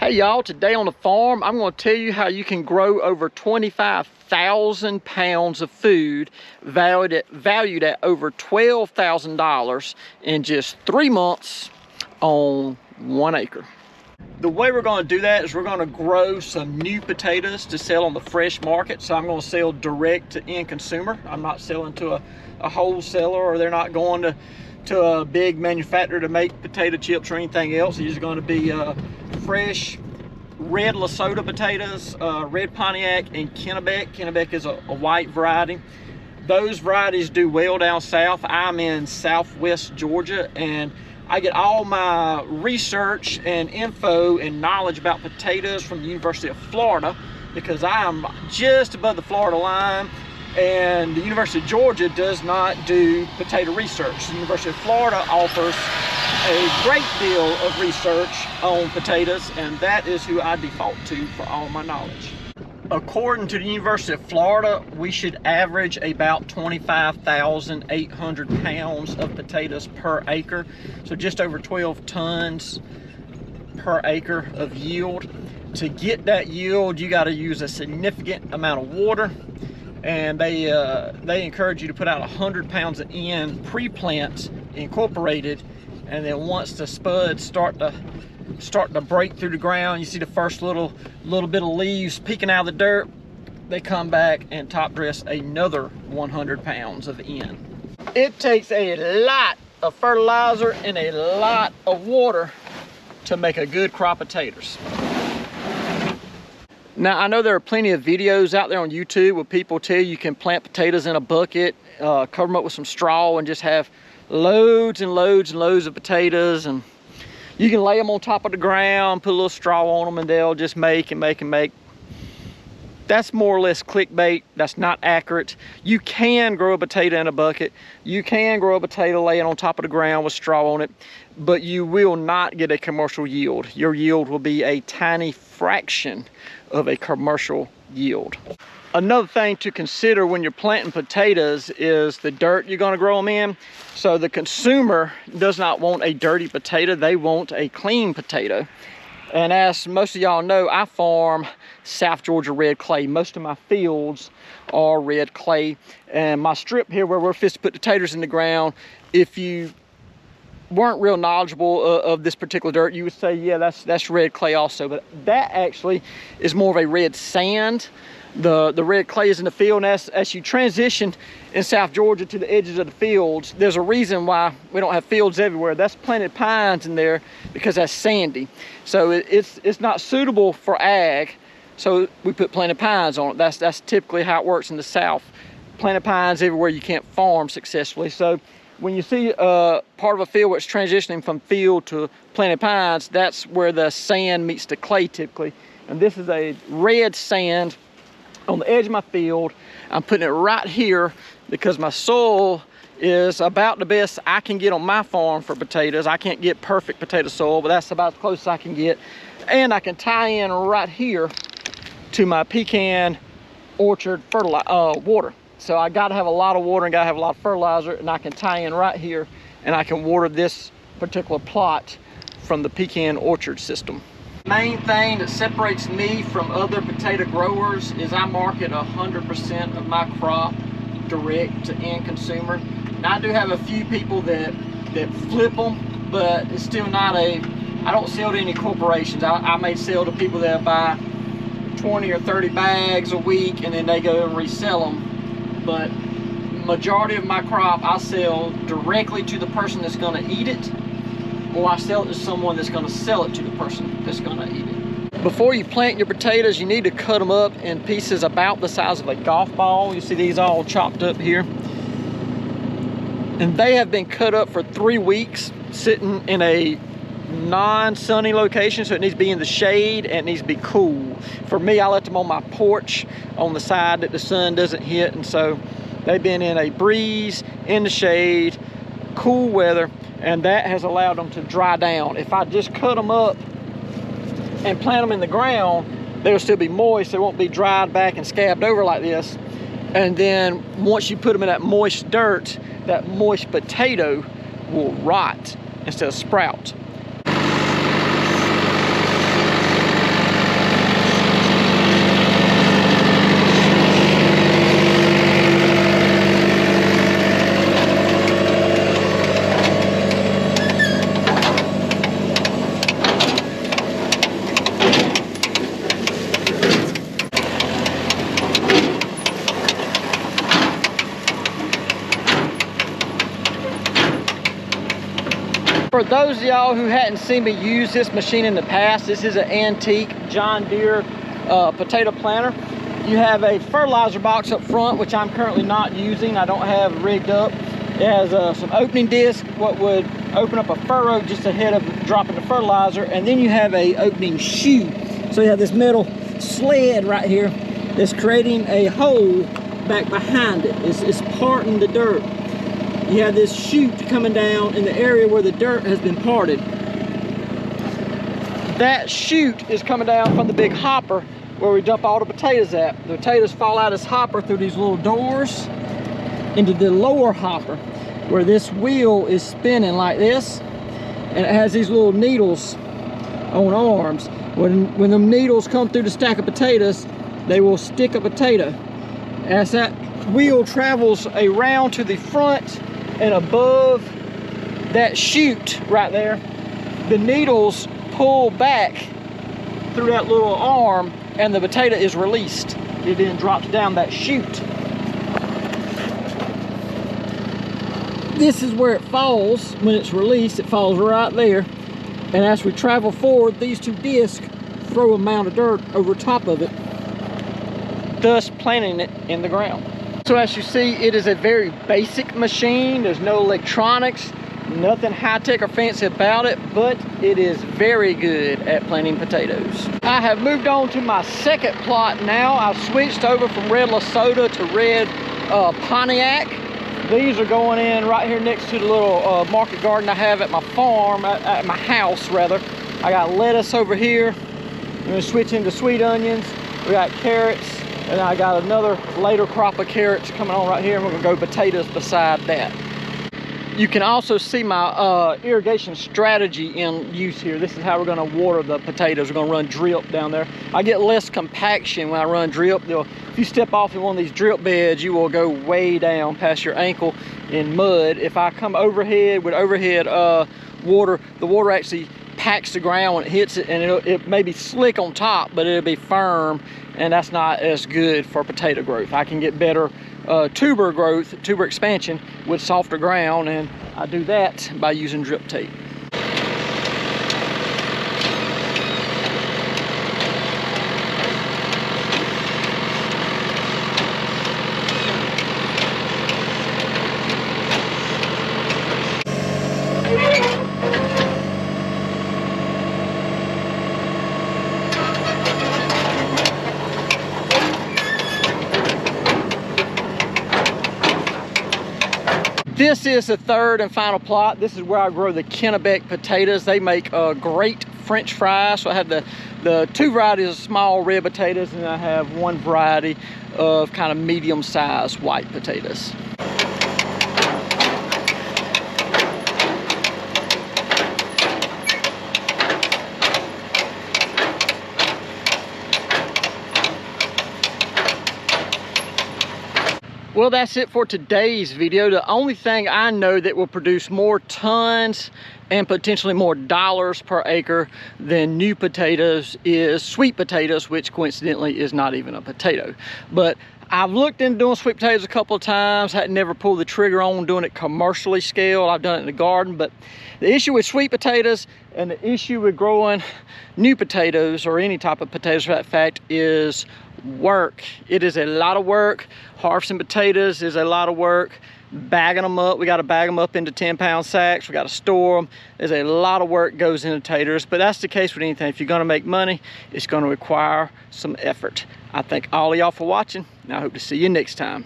Hey y'all, today on the farm, I'm going to tell you how you can grow over 25,000 pounds of food valued at over $12,000 in just 3 months on 1 acre. The way we're going to do that is we're going to grow some new potatoes to sell on the fresh market. So I'm going to sell direct to end consumer. I'm not selling to a wholesaler, or they're not going to a big manufacturer to make potato chips or anything else. These are going to be fresh red Lesotho potatoes, red Pontiac and Kennebec. Kennebec is a white variety. Those varieties do well down south. I'm in southwest Georgia, and I get all my research and info and knowledge about potatoes from the University of Florida, because I'm just above the Florida line, and the University of Georgia does not do potato research. The University of Florida offers a great deal of research on potatoes, and that is who I default to for all my knowledge. According to the University of Florida, we should average about 25,800 pounds of potatoes per acre. So just over 12 tons per acre of yield. To get that yield, you got to use a significant amount of water. And they encourage you to put out 100 pounds of N pre-plant incorporated, and then once the spuds start to break through the ground, you see the first little bit of leaves peeking out of the dirt, they come back and top dress another 100 pounds of N. It takes a lot of fertilizer and a lot of water to make a good crop of taters. Now, I know there are plenty of videos out there on YouTube where people tell you can plant potatoes in a bucket, cover them up with some straw, and just have loads and loads and loads of potatoes, and you can lay them on top of the ground, put a little straw on them, and they'll just make and make and make. That's more or less clickbait. That's not accurate. You can grow a potato in a bucket. You can grow a potato laying on top of the ground with straw on it, but you will not get a commercial yield. Your yield will be a tiny fraction of a commercial yield. Another thing to consider when you're planting potatoes is the dirt you're going to grow them in. So the consumer does not want a dirty potato, they want a clean potato. And as most of y'all know, I farm South Georgia red clay. Most of my fields are red clay. And my strip here where we're fixing to put the taters in the ground, if you weren't real knowledgeable of this particular dirt, you would say, yeah, that's red clay also. But that actually is more of a red sand. The red clay is in the field, and as you transition in South Georgia to the edges of the fields, there's a reason why we don't have fields everywhere. That's planted pines in there because that's sandy. So it's not suitable for ag, so we put planted pines on it. That's typically how it works in the South. Planted pines everywhere you can't farm successfully. So when you see part of a field where it's transitioning from field to planted pines, that's where the sand meets the clay typically. And this is a red sand on the edge of my field. I'm putting it right here because my soil is about the best I can get on my farm for potatoes. I can't get perfect potato soil, but that's about as close as I can get. And I can tie in right here to my pecan orchard water. So I gotta have a lot of water and gotta have a lot of fertilizer, and I can tie in right here and I can water this particular plot from the pecan orchard system. Main thing that separates me from other potato growers is I market 100% of my crop direct to end consumer. Now I do have a few people that flip them, but it's still not I don't sell to any corporations. I may sell to people that buy 20 or 30 bags a week and then they go and resell them. But majority of my crop I sell directly to the person that's going to eat it, or I sell it to someone that's going to sell it to the person that's going to eat it. Before you plant your potatoes, you need to cut them up in pieces about the size of a golf ball. You see these all chopped up here. And they have been cut up for 3 weeks, sitting in a non-sunny location, so it needs to be in the shade and it needs to be cool. For me, I let them on my porch on the side that the sun doesn't hit, and so they've been in a breeze, in the shade, cool weather, and that has allowed them to dry down. If I just cut them up and plant them in the ground, they'll still be moist. They won't be dried back and scabbed over like this. And then once you put them in that moist dirt, that moist potato will rot instead of sprout. For those of y'all who hadn't seen me use this machine in the past, this is an antique John Deere potato planter. You have a fertilizer box up front, which I'm currently not using. I don't have rigged up. It has some opening disc, what would open up a furrow just ahead of dropping the fertilizer, and then you have a opening chute. So you have this metal sled right here that's creating a hole back behind it. It's parting the dirt. You have this chute coming down in the area where the dirt has been parted. That chute is coming down from the big hopper where we dump all the potatoes at. The potatoes fall out of this hopper through these little doors into the lower hopper where this wheel is spinning like this, and it has these little needles on arms. When the needles come through the stack of potatoes, they will stick a potato. As that wheel travels around to the front and above that chute right there, the needles pull back through that little arm and the potato is released. It then drops down that chute. This is where it falls. When it's released, it falls right there. And as we travel forward, these two discs throw a mound of dirt over top of it, thus planting it in the ground. So as you see, it is a very basic machine. There's no electronics, nothing high-tech or fancy about it, but it is very good at planting potatoes. I have moved on to my second plot now. I've switched over from red Lesotho to red Pontiac. These are going in right here next to the little market garden I have at my farm, at my house rather. I got lettuce over here. I'm gonna switch into sweet onions. We got carrots, and I got another later crop of carrots coming on right here, and we're gonna go potatoes beside that. You can also see my irrigation strategy in use here. This is how we're gonna water the potatoes. We're gonna run drip down there. I get less compaction when I run drip. If you step off in one of these drip beds, you will go way down past your ankle in mud. If I come overhead with overhead water, the water actually packs the ground when it hits it, and it may be slick on top, but it'll be firm, and that's not as good for potato growth. I can get better tuber growth, tuber expansion with softer ground, and I do that by using drip tape. This is the third and final plot. This is where I grow the Kennebec potatoes. They make great French fries. So I have the two varieties of small red potatoes, and I have one variety of kind of medium-sized white potatoes. Well, that's it for today's video. The only thing I know that will produce more tons and potentially more dollars per acre than new potatoes is sweet potatoes, which coincidentally is not even a potato. But I've looked into doing sweet potatoes a couple of times, had never pulled the trigger on doing it commercially scaled. I've done it in the garden, but the issue with sweet potatoes and the issue with growing new potatoes, or any type of potatoes for that fact, is work. It is a lot of work. Harvesting potatoes is a lot of work. Bagging them up, we got to bag them up into 10-pound sacks. We got to store them. There's a lot of work goes into taters, but that's the case with anything. If you're going to make money, it's going to require some effort. I thank all of y'all for watching, and I hope to see you next time.